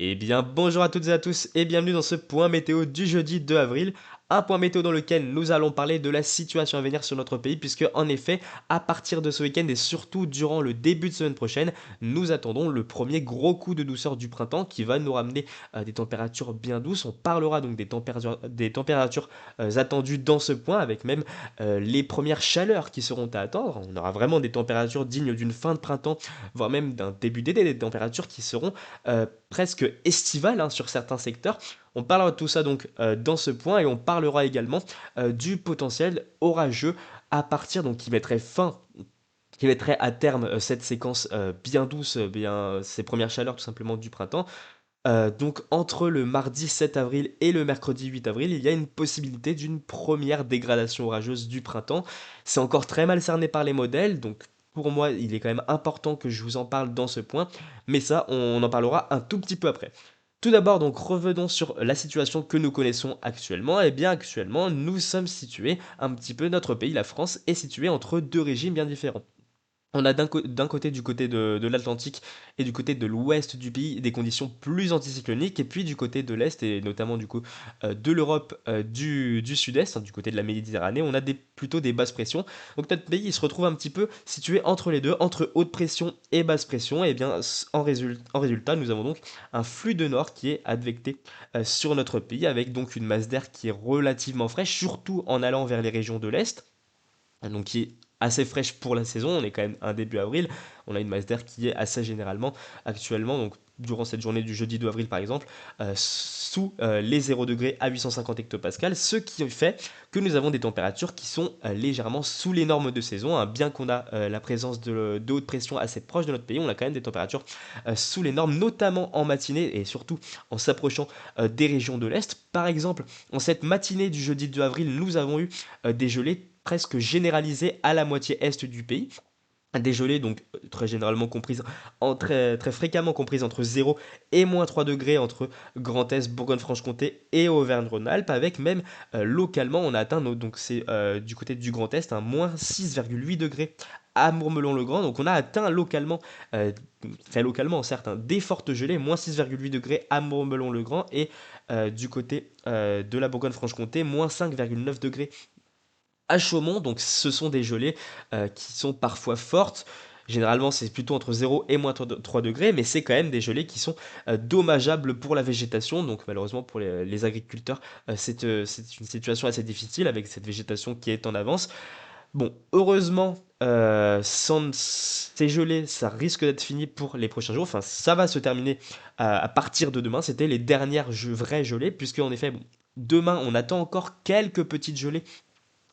Eh bien, bonjour à toutes et à tous et bienvenue dans ce point météo du jeudi 2 avril. Un point météo dans lequel nous allons parler de la situation à venir sur notre pays, puisque en effet, à partir de ce week-end et surtout durant le début de semaine prochaine, nous attendons le premier gros coup de douceur du printemps qui va nous ramener des températures bien douces. On parlera donc des températures attendues dans ce point, avec même les premières chaleurs qui seront à attendre. On aura vraiment des températures dignes d'une fin de printemps, voire même d'un début d'été, des températures qui seront presque estivale sur certains secteurs. On parlera de tout ça donc dans ce point et on parlera également du potentiel orageux à partir donc qui mettrait à terme cette séquence bien douce, bien ces premières chaleurs tout simplement du printemps. Donc entre le mardi 7 avril et le mercredi 8 avril, il y a une possibilité d'une première dégradation orageuse du printemps. C'est encore très mal cerné par les modèles, donc pour moi il est quand même important que je vous en parle dans ce point, mais ça on en parlera un tout petit peu après. Tout d'abord, donc revenons sur la situation que nous connaissons actuellement. Et bien actuellement, nous sommes situés un petit peu, notre pays, la France, est situé entre deux régimes bien différents. On a d'un côté, du côté de l'Atlantique et du côté de l'ouest du pays, des conditions plus anticycloniques, et puis du côté de l'est, et notamment du coup de l'Europe du sud-est, du côté de la Méditerranée, on a plutôt des basses pressions. Donc notre pays il se retrouve un petit peu situé entre les deux, entre haute pression et basse pression, et bien en résultat, nous avons donc un flux de nord qui est advecté sur notre pays, avec donc une masse d'air qui est relativement fraîche, surtout en allant vers les régions de l'est donc qui est assez fraîche pour la saison. On est quand même un début avril. On a une masse d'air qui est assez généralement actuellement, donc durant cette journée du jeudi 2 avril par exemple, sous les 0 degrés à 850 hectopascales, ce qui fait que nous avons des températures qui sont légèrement sous les normes de saison. Bien qu'on a la présence de haute pression assez proche de notre pays, on a quand même des températures sous les normes, notamment en matinée et surtout en s'approchant des régions de l'Est. Par exemple, en cette matinée du jeudi 2 avril, nous avons eu des gelées presque généralisées à la moitié est du pays. Des gelées donc très généralement comprises, très fréquemment comprises entre 0 et moins 3 degrés entre Grand Est, Bourgogne-Franche-Comté et Auvergne-Rhône-Alpes, avec même localement on a atteint, donc c'est du côté du Grand Est, un moins 6,8 degrés à Mourmelon-le-Grand. Donc on a atteint localement, très localement certes, des fortes gelées, moins 6,8 degrés à Mourmelon-le-Grand, et du côté de la Bourgogne-Franche-Comté, moins 5,9 degrés à Chaumont. Donc ce sont des gelées qui sont parfois fortes. Généralement, c'est plutôt entre 0 et moins 3 degrés, mais c'est quand même des gelées qui sont dommageables pour la végétation. Donc malheureusement pour les agriculteurs, c'est une situation assez difficile avec cette végétation qui est en avance. Bon, heureusement, sans ces gelées, ça risque d'être fini pour les prochains jours. Enfin, ça va se terminer à partir de demain. C'était les dernières vraies gelées, puisque en effet, bon, demain, on attend encore quelques petites gelées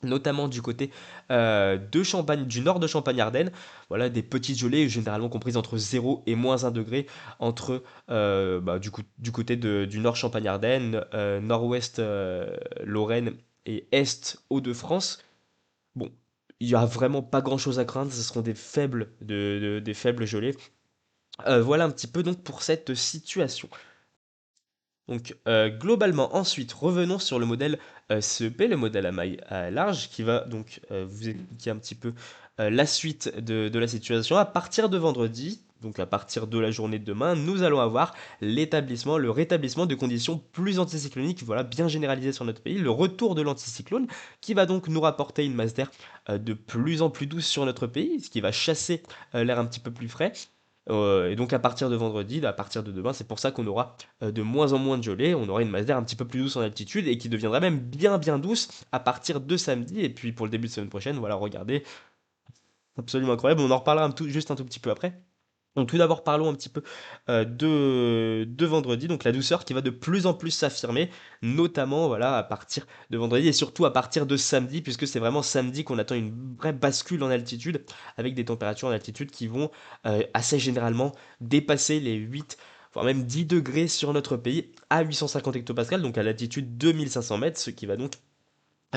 notamment du côté de Champagne, du nord de Champagne-Ardenne. Voilà, des petites gelées généralement comprises entre 0 et moins 1 degré entre du côté du nord Champagne-Ardenne, nord-ouest Lorraine et est Hauts-de-France. Bon, il n'y a vraiment pas grand-chose à craindre, ce seront des faibles gelées. Voilà un petit peu donc pour cette situation. Donc globalement, ensuite, revenons sur le modèle CEP, le modèle à maille large, qui va donc vous expliquer un petit peu la suite de la situation. À partir de vendredi, donc à partir de la journée de demain, nous allons avoir le rétablissement de conditions plus anticycloniques, voilà, bien généralisées sur notre pays, le retour de l'anticyclone, qui va donc nous rapporter une masse d'air de plus en plus douce sur notre pays, ce qui va chasser l'air un petit peu plus frais. Et donc à partir de vendredi, à partir de demain, c'est pour ça qu'on aura de moins en moins de gelée, on aura une masse d'air un petit peu plus douce en altitude et qui deviendra même bien bien douce à partir de samedi. Et puis pour le début de semaine prochaine, voilà, regardez, absolument incroyable. On en reparlera juste un tout petit peu après. Donc tout d'abord parlons un petit peu de vendredi, donc la douceur qui va de plus en plus s'affirmer, notamment voilà, à partir de vendredi et surtout à partir de samedi, puisque c'est vraiment samedi qu'on attend une vraie bascule en altitude, avec des températures en altitude qui vont assez généralement dépasser les 8, voire même 10 degrés sur notre pays à 850 hectopascales, donc à l'altitude 2500 mètres, ce qui va donc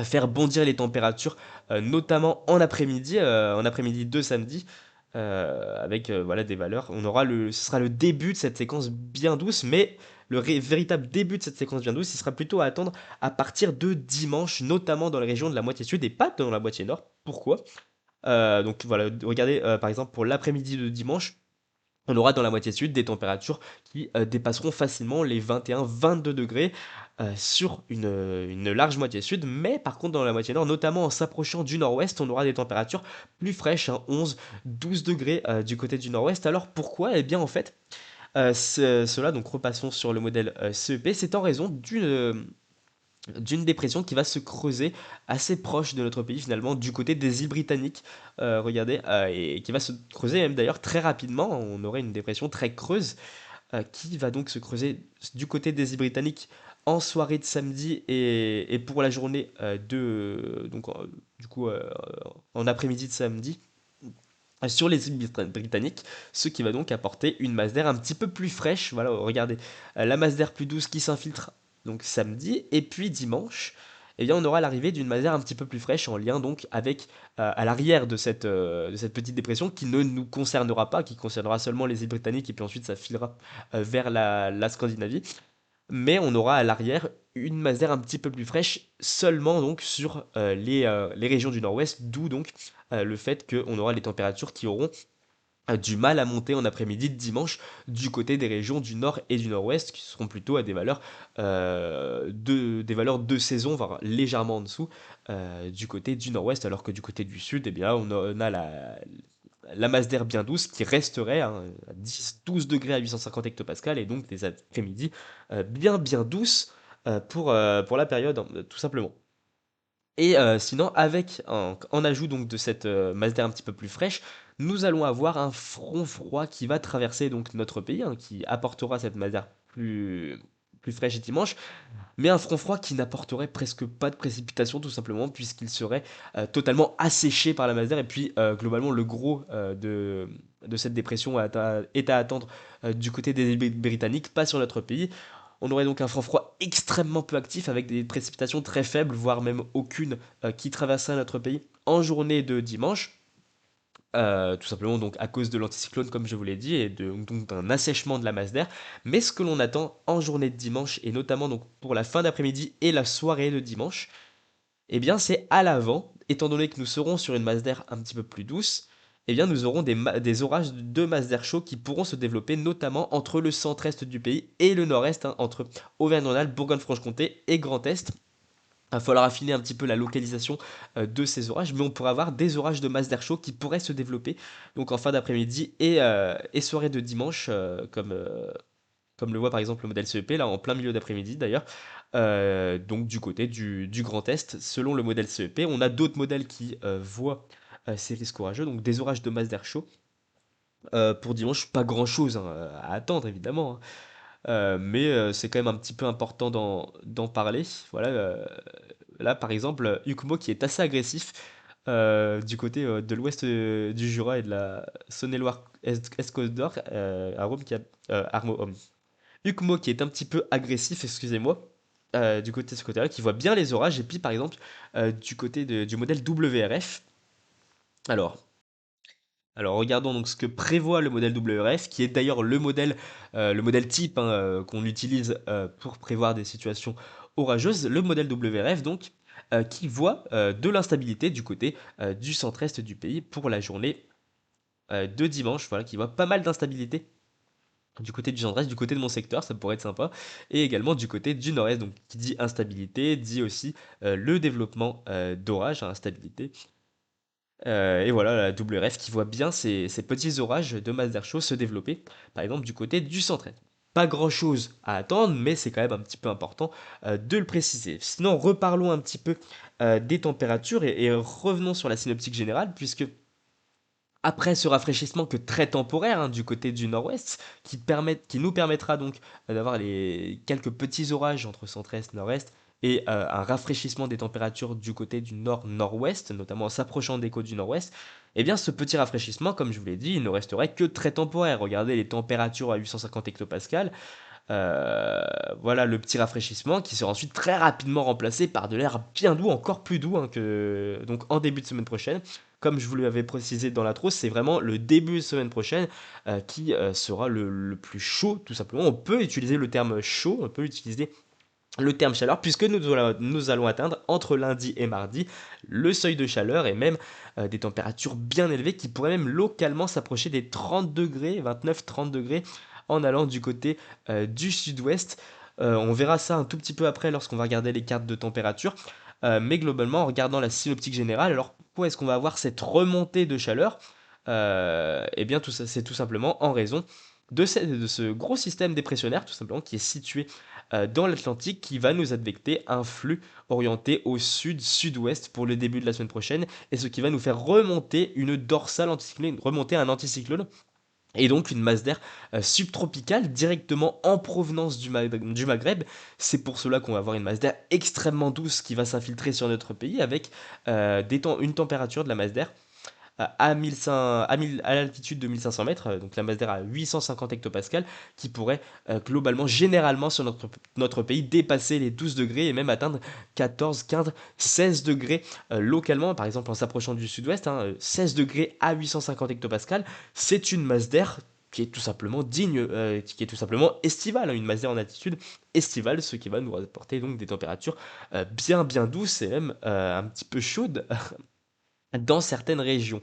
faire bondir les températures, notamment en après-midi de samedi, avec voilà des valeurs. Ce sera le début de cette séquence bien douce, mais véritable début de cette séquence bien douce, il sera plutôt à attendre à partir de dimanche, notamment dans la région de la moitié sud et pas dans la moitié nord. Pourquoi? Donc voilà, regardez par exemple pour l'après-midi de dimanche. On aura dans la moitié sud des températures qui dépasseront facilement les 21-22 degrés sur une large moitié sud, mais par contre dans la moitié nord, notamment en s'approchant du nord-ouest, on aura des températures plus fraîches, hein, 11-12 degrés du côté du nord-ouest. Alors pourquoi? Eh bien en fait, cela, donc repassons sur le modèle CEP, c'est en raison d'une dépression qui va se creuser assez proche de notre pays finalement, du côté des îles britanniques, regardez, et qui va se creuser même d'ailleurs très rapidement. On aurait une dépression très creuse qui va donc se creuser du côté des îles britanniques en soirée de samedi et pour la journée donc du coup en après-midi de samedi sur les îles britanniques, ce qui va donc apporter une masse d'air un petit peu plus fraîche. Voilà, regardez, la masse d'air plus douce qui s'infiltre donc samedi, et puis dimanche, eh bien, on aura l'arrivée d'une masse d'air un petit peu plus fraîche en lien donc avec à l'arrière de cette petite dépression qui ne nous concernera pas, qui concernera seulement les îles britanniques, et puis ensuite ça filera vers la Scandinavie. Mais on aura à l'arrière une masse d'air un petit peu plus fraîche seulement donc sur les régions du nord-ouest, d'où donc le fait qu'on aura les températures qui auront du mal à monter en après-midi de dimanche du côté des régions du nord et du nord-ouest qui seront plutôt à des valeurs de saison, voire légèrement en dessous du côté du nord-ouest, alors que du côté du sud, eh bien, on a la masse d'air bien douce qui resterait hein, à 10-12 degrés à 850 hectopascales et donc des après-midi bien douces pour la période, hein, tout simplement. Et sinon, avec en ajout donc de cette masse d'air un petit peu plus fraîche, nous allons avoir un front froid qui va traverser donc notre pays, hein, qui apportera cette masse d'air plus fraîche et dimanche, mais un front froid qui n'apporterait presque pas de précipitations tout simplement puisqu'il serait totalement asséché par la masse d'air et puis globalement le gros de cette dépression est à attendre du côté des îles britanniques, pas sur notre pays. On aurait donc un front froid extrêmement peu actif avec des précipitations très faibles, voire même aucune, qui traverserait notre pays en journée de dimanche. Tout simplement donc à cause de l'anticyclone comme je vous l'ai dit et donc d'un assèchement de la masse d'air. Mais ce que l'on attend en journée de dimanche et notamment donc pour la fin d'après-midi et la soirée de dimanche, eh bien c'est à l'avant, étant donné que nous serons sur une masse d'air un petit peu plus douce, eh bien nous aurons des orages de masse d'air chaud qui pourront se développer notamment entre le centre-est du pays et le nord-est, hein, entre Auvergne-Rhône-Alpes, Bourgogne-Franche-Comté et Grand Est. Il va falloir affiner un petit peu la localisation de ces orages, mais on pourrait avoir des orages de masse d'air chaud qui pourraient se développer donc en fin d'après-midi et soirée de dimanche, comme le voit par exemple le modèle CEP, là en plein milieu d'après-midi d'ailleurs, donc du côté du Grand Est, selon le modèle CEP. On a d'autres modèles qui voient ces risques orageux, donc des orages de masse d'air chaud. Pour dimanche, pas grand-chose hein, à attendre évidemment, hein. Mais c'est quand même un petit peu important d'en parler. Voilà, là par exemple, Hukumo qui est assez agressif du côté de l'ouest du Jura et de la Saône-et-Loire Est-Côte d'Or, à Rome qui a Hukumo qui est un petit peu agressif, excusez-moi, du côté de ce côté-là, qui voit bien les orages, et puis par exemple du côté du modèle WRF. Alors, alors regardons donc ce que prévoit le modèle WRF, qui est d'ailleurs le modèle type hein, qu'on utilise pour prévoir des situations orageuses. Le modèle WRF donc qui voit de l'instabilité du côté du centre-est du pays pour la journée de dimanche. Voilà, qui voit pas mal d'instabilité du côté du centre-est, du côté de mon secteur, ça pourrait être sympa, et également du côté du nord-est. Donc qui dit instabilité dit aussi le développement d'orages, hein, instabilité. Et voilà, la WRF qui voit bien ces petits orages de masse d'air chaud se développer, par exemple du côté du centre-est. Pas grand-chose à attendre, mais c'est quand même un petit peu important de le préciser. Sinon, reparlons un petit peu des températures et revenons sur la synoptique générale, puisque après ce rafraîchissement que très temporaire hein, du côté du nord-ouest, qui nous permettra donc d'avoir les quelques petits orages entre centre-est et nord-est, et un rafraîchissement des températures du côté du nord-nord-ouest, notamment en s'approchant des côtes du nord-ouest, eh bien ce petit rafraîchissement, comme je vous l'ai dit, il ne resterait que très temporaire. Regardez les températures à 850 hectopascales, euh, voilà le petit rafraîchissement qui sera ensuite très rapidement remplacé par de l'air bien doux, encore plus doux hein, que donc en début de semaine prochaine. Comme je vous l'avais précisé dans l'intro, c'est vraiment le début de semaine prochaine qui sera le plus chaud, tout simplement. On peut utiliser le terme chaud, on peut utiliser le terme chaleur, puisque nous allons atteindre entre lundi et mardi le seuil de chaleur et même des températures bien élevées qui pourraient même localement s'approcher des 30 degrés, 29-30 degrés en allant du côté du sud-ouest. On verra ça un tout petit peu après lorsqu'on va regarder les cartes de température. Mais globalement, en regardant la synoptique générale, alors pourquoi est-ce qu'on va avoir cette remontée de chaleur? Eh bien, tout ça, c'est tout simplement en raison de ce gros système dépressionnaire, tout simplement, qui est situé dans l'Atlantique, qui va nous advecter un flux orienté au sud-sud-ouest pour le début de la semaine prochaine, et ce qui va nous faire remonter une dorsale anticyclone, remonter un anticyclone, et donc une masse d'air subtropicale directement en provenance du Maghreb. C'est pour cela qu'on va avoir une masse d'air extrêmement douce qui va s'infiltrer sur notre pays avec une température de la masse d'air à 1500, à l'altitude de 1500 mètres, donc la masse d'air à 850 hectopascales, qui pourrait globalement, généralement sur notre pays, dépasser les 12 degrés et même atteindre 14, 15, 16 degrés localement, par exemple en s'approchant du sud-ouest, 16 degrés à 850 hectopascales, c'est une masse d'air qui est tout simplement digne, qui est tout simplement estivale, une masse d'air en altitude estivale, ce qui va nous apporter donc des températures bien douces et même un petit peu chaudes dans certaines régions.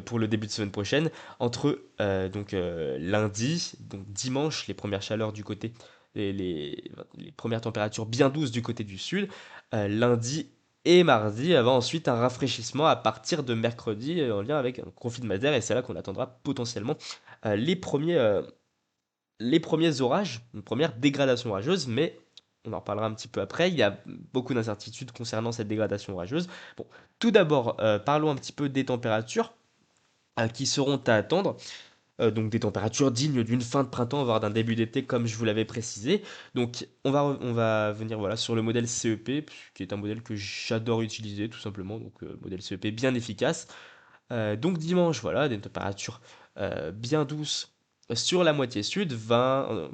Pour le début de semaine prochaine, entre lundi, donc dimanche, les premières chaleurs du côté, les premières températures bien douces du côté du sud, lundi et mardi, avant ensuite un rafraîchissement à partir de mercredi en lien avec un conflit de masse d'air, et c'est là qu'on attendra potentiellement euh, les premiers, euh, les premiers orages, une première dégradation orageuse, mais on en reparlera un petit peu après. Il y a beaucoup d'incertitudes concernant cette dégradation orageuse. Bon, tout d'abord, parlons un petit peu des températures qui seront à attendre. Donc des températures dignes d'une fin de printemps, voire d'un début d'été, comme je vous l'avais précisé. Donc on va venir voilà, sur le modèle CEP, qui est un modèle que j'adore utiliser tout simplement. Donc modèle CEP bien efficace. Donc dimanche, voilà, des températures bien douces sur la moitié sud, 20,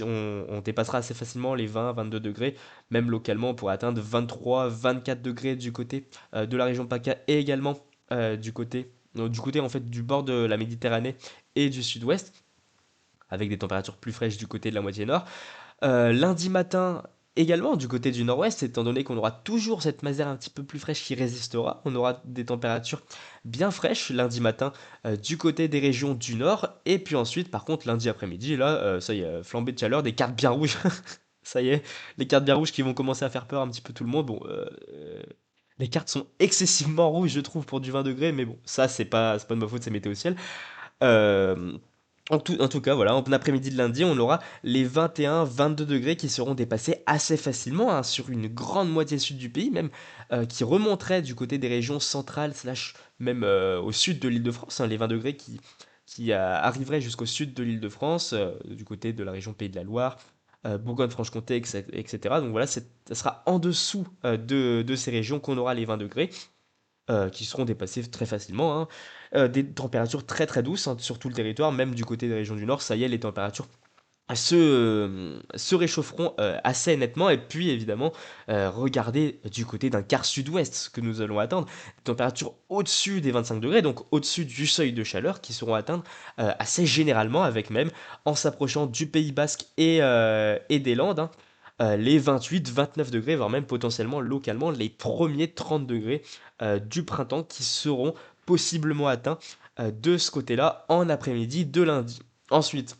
on dépassera assez facilement les 20-22 degrés, même localement on pourrait atteindre 23-24 degrés du côté de la région PACA et également du côté en fait du bord de la Méditerranée et du sud-ouest, avec des températures plus fraîches du côté de la moitié nord. Lundi matin, également du côté du nord-ouest, étant donné qu'on aura toujours cette masse d'air un petit peu plus fraîche qui résistera, on aura des températures bien fraîches lundi matin du côté des régions du nord, et puis ensuite, par contre, lundi après-midi, là, ça y est, flambée de chaleur, des cartes bien rouges. Ça y est, les cartes bien rouges qui vont commencer à faire peur un petit peu tout le monde. Bon, les cartes sont excessivement rouges, je trouve, pour du 20 degrés, mais bon, ça, c'est pas de ma faute, c'est météo ciel. Euh, en tout cas, voilà, en après-midi de lundi, on aura les 21-22 degrés qui seront dépassés assez facilement sur une grande moitié sud du pays, même qui remonteraient du côté des régions centrales, slash même au sud de l'Île-de-France, les 20 degrés qui arriveraient jusqu'au sud de l'Île-de-France, du côté de la région Pays de la Loire, Bourgogne-Franche-Comté, etc. Donc voilà, ça sera en dessous de ces régions qu'on aura les 20 degrés qui seront dépassés très facilement, hein. Des températures très douces sur tout le territoire, même du côté des régions du nord, ça y est, les températures se réchaufferont assez nettement. Et puis évidemment, regardez du côté d'un quart sud-ouest ce que nous allons atteindre. Des températures au-dessus des 25 degrés, donc au-dessus du seuil de chaleur, qui seront atteintes assez généralement, avec même, en s'approchant du Pays Basque et des Landes, les 28-29 degrés, voire même potentiellement localement les premiers 30 degrés du printemps qui seront possiblement atteints de ce côté-là en après-midi de lundi. Ensuite,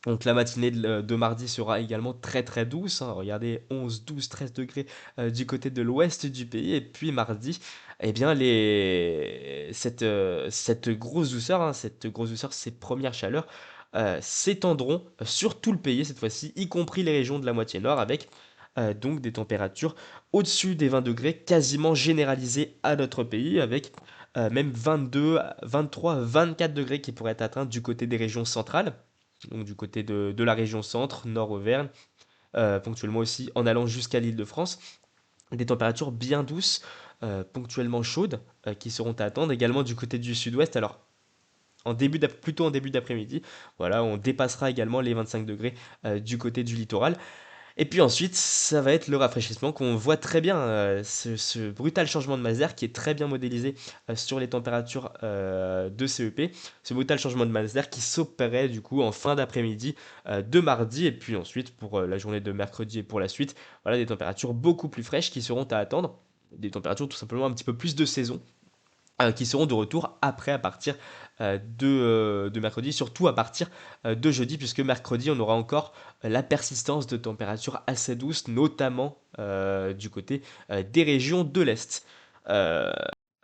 donc la matinée de mardi sera également très douce, hein. Regardez, 11, 12, 13 degrés du côté de l'ouest du pays. Et puis mardi, eh bien cette grosse douceur, ces premières chaleurs s'étendront sur tout le pays cette fois-ci, y compris les régions de la moitié nord, avec donc des températures au-dessus des 20 degrés quasiment généralisées à notre pays, avec même 22, 23, 24 degrés qui pourraient être atteints du côté des régions centrales, donc du côté de la région centre, nord-Auvergne, ponctuellement aussi en allant jusqu'à l'Île-de-France. Des températures bien douces, ponctuellement chaudes, qui seront à attendre également du côté du sud-ouest. Alors, plutôt en début d'après-midi, voilà, on dépassera également les 25 degrés du côté du littoral. Et puis ensuite, ça va être le rafraîchissement qu'on voit très bien, ce brutal changement de masse d'air qui est très bien modélisé sur les températures de CEP. Ce brutal changement de masse d'air qui s'opérait du coup en fin d'après-midi de mardi et puis ensuite pour la journée de mercredi et pour la suite, voilà des températures beaucoup plus fraîches qui seront à attendre. Des températures tout simplement un petit peu plus de saison qui seront de retour après à partir de mercredi, surtout à partir de jeudi, puisque mercredi on aura encore la persistance de températures assez douces, notamment du côté des régions de l'Est. Euh,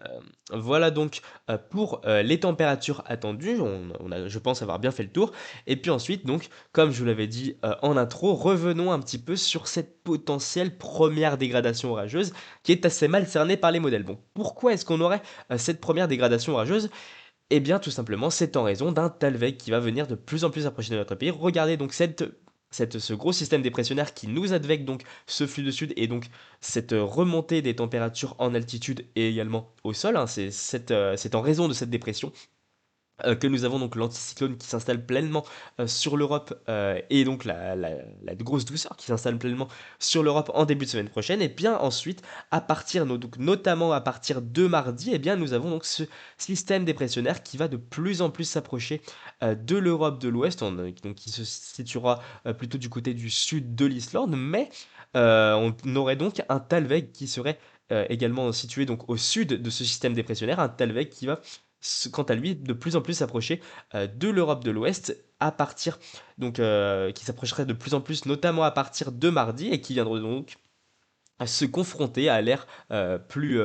euh, voilà donc pour les températures attendues. On a, je pense avoir bien fait le tour. Et puis ensuite, donc, comme je vous l'avais dit en intro, revenons un petit peu sur cette potentielle première dégradation orageuse qui est assez mal cernée par les modèles. Bon, pourquoi est-ce qu'on aurait cette première dégradation orageuse? Eh bien, tout simplement, c'est en raison d'un Talveg qui va venir de plus en plus approcher de notre pays. Regardez donc ce gros système dépressionnaire qui nous advec donc ce flux de sud et donc cette remontée des températures en altitude et également au sol, hein. C'est en raison de cette dépression que nous avons donc l'anticyclone qui s'installe pleinement sur l'Europe et donc la grosse douceur qui s'installe pleinement sur l'Europe en début de semaine prochaine. Et bien ensuite, à partir, donc notamment à partir de mardi, et bien nous avons donc ce système dépressionnaire qui va de plus en plus s'approcher de l'Europe de l'Ouest, donc qui se situera plutôt du côté du sud de l'Islande, mais on aurait donc un Talveg qui serait également situé donc au sud de ce système dépressionnaire, un Talveg qui va quant à lui, de plus en plus s'approcher de l'Europe de l'Ouest à partir, donc qui s'approcherait de plus en plus, notamment à partir de mardi, et qui viendrait donc à se confronter à l'air plus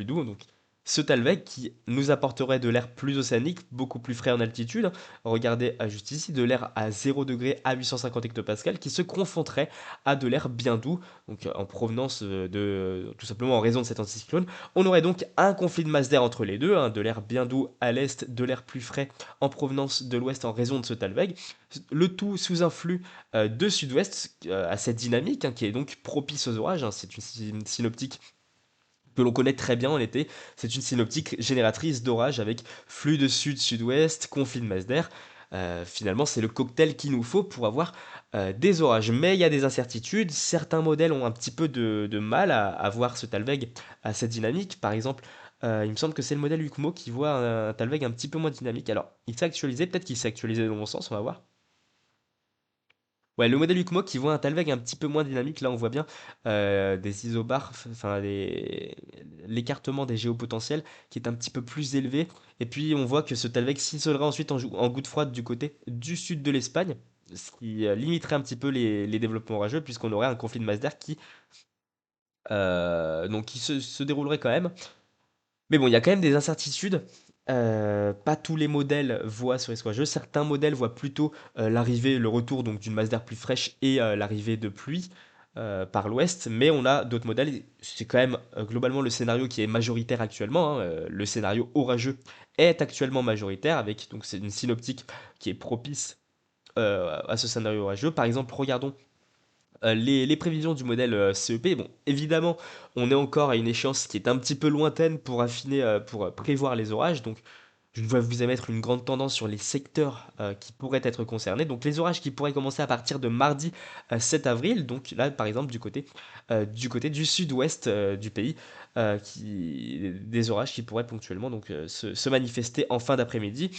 doux. Donc, ce Talveg qui nous apporterait de l'air plus océanique, beaucoup plus frais en altitude. Hein. Regardez juste ici, de l'air à 0 degré à 850 hectopascales qui se confronterait à de l'air bien doux, donc en provenance tout simplement en raison de cet anticyclone. On aurait donc un conflit de masse d'air entre les deux, hein, de l'air bien doux à l'est, de l'air plus frais en provenance de l'ouest en raison de ce Talveg. Le tout sous un flux de sud-ouest à cette dynamique hein, qui est donc propice aux orages. Hein. C'est une synoptique que l'on connaît très bien en été. C'est une synoptique génératrice d'orages avec flux de sud-sud-ouest, conflit de masse d'air. Finalement, c'est le cocktail qu'il nous faut pour avoir des orages. Mais il y a des incertitudes. Certains modèles ont un petit peu de mal à voir ce Talveg à cette dynamique. Par exemple, il me semble que c'est le modèle UCMO qui voit un Talveg un petit peu moins dynamique. Alors, il s'est actualisé, peut-être qu'il s'est actualisé dans mon sens, on va voir. Ouais, le modèle Ukmo qui voit un Talveg un petit peu moins dynamique, là on voit bien des isobars, enfin l'écartement des géopotentiels qui est un petit peu plus élevé. Et puis on voit que ce Talveg s'isolerait ensuite en goutte froide du côté du sud de l'Espagne, ce qui limiterait un petit peu les développements orageux puisqu'on aurait un conflit de masse d'air qui se déroulerait quand même. Mais bon, il y a quand même des incertitudes. Pas tous les modèles voient ce risque orageux. Certains modèles voient plutôt l'arrivée, le retour donc d'une masse d'air plus fraîche et l'arrivée de pluie par l'ouest. Mais on a d'autres modèles. C'est quand même globalement le scénario qui est majoritaire actuellement. Hein. Le scénario orageux est actuellement majoritaire avec donc c'est une synoptique qui est propice à ce scénario orageux. Par exemple, regardons les prévisions du modèle CEP, bon, évidemment, on est encore à une échéance qui est un petit peu lointaine pour affiner, pour prévoir les orages. Donc, je ne vais vous émettre une grande tendance sur les secteurs qui pourraient être concernés. Donc, les orages qui pourraient commencer à partir de mardi 7 avril. Donc, là, par exemple, du côté du sud-ouest du pays, des orages qui pourraient ponctuellement donc, se manifester en fin d'après-midi,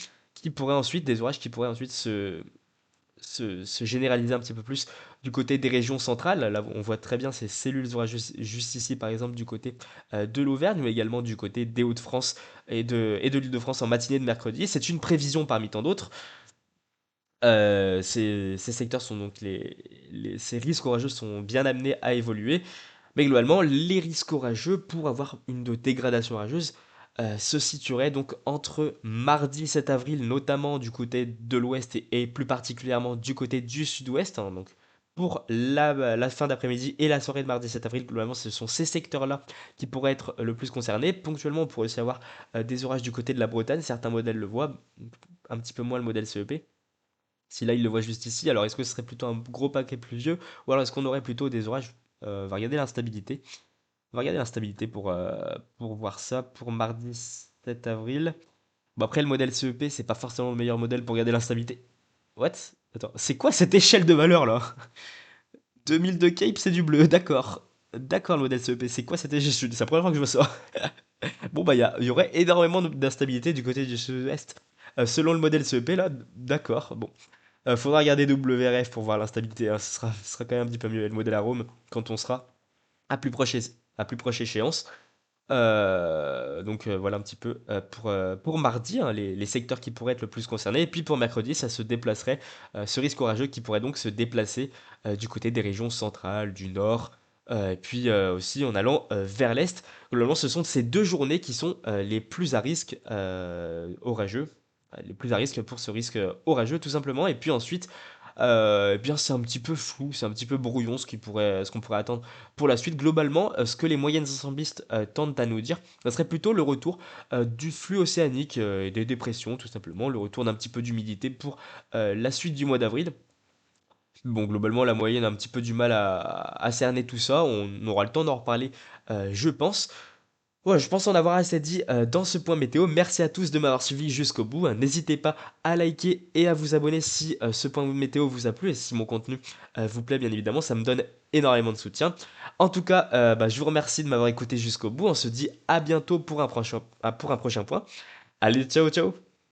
des orages qui pourraient ensuite se généraliser un petit peu plus du côté des régions centrales. Là, on voit très bien ces cellules orageuses juste ici, par exemple, du côté de l'Auvergne, mais également du côté des Hauts-de-France et de l'Île-de-France en matinée de mercredi. C'est une prévision parmi tant d'autres. Ces secteurs sont donc ces risques orageux sont bien amenés à évoluer. Mais globalement, les risques orageux pour avoir une dégradation orageuse se situeraient donc entre mardi 7 avril, notamment du côté de l'ouest et plus particulièrement du côté du sud-ouest. Hein, donc pour la fin d'après-midi et la soirée de mardi 7 avril, globalement, ce sont ces secteurs-là qui pourraient être le plus concernés. Ponctuellement, on pourrait aussi avoir des orages du côté de la Bretagne. Certains modèles le voient, un petit peu moins le modèle CEP. Si là, il le voit juste ici, alors est-ce que ce serait plutôt un gros paquet pluvieux ou alors est-ce qu'on aurait plutôt des orages On va regarder l'instabilité. On va regarder l'instabilité pour voir ça pour mardi 7 avril. Bon, après, le modèle CEP, c'est pas forcément le meilleur modèle pour regarder l'instabilité. What? Attends, c'est quoi cette échelle de valeur là? 2002 Cape, c'est du bleu, d'accord. D'accord, le modèle CEP, c'est quoi cette échelle sud? C'est la première fois que je vois ça. Bon, bah, il y aurait énormément d'instabilité du côté du sud-est. Selon le modèle CEP, là, d'accord, bon. Faudra regarder WRF pour voir l'instabilité, hein, ce sera quand même un petit peu mieux, et le modèle arôme, quand on sera à plus proche échéance. Voilà un petit peu pour mardi, hein, les secteurs qui pourraient être le plus concernés. Et puis pour mercredi, ça se déplacerait, ce risque orageux qui pourrait donc se déplacer du côté des régions centrales, du nord, et puis aussi en allant vers l'est. Globalement, ce sont ces deux journées qui sont les plus à risque orageux, les plus à risque pour ce risque orageux tout simplement. Et puis ensuite, eh bien c'est un petit peu flou, c'est un petit peu brouillon ce qu'on pourrait attendre pour la suite. Globalement, ce que les moyennes ensemblistes tentent à nous dire, ça serait plutôt le retour du flux océanique et des dépressions, tout simplement, le retour d'un petit peu d'humidité pour la suite du mois d'avril. Bon, globalement, la moyenne a un petit peu du mal à cerner tout ça. On aura le temps d'en reparler, je pense. Ouais, je pense en avoir assez dit dans ce point météo. Merci à tous de m'avoir suivi jusqu'au bout. N'hésitez pas à liker et à vous abonner si ce point météo vous a plu et si mon contenu vous plaît, bien évidemment. Ça me donne énormément de soutien. En tout cas, je vous remercie de m'avoir écouté jusqu'au bout. On se dit à bientôt pour un prochain point. Allez, ciao, ciao!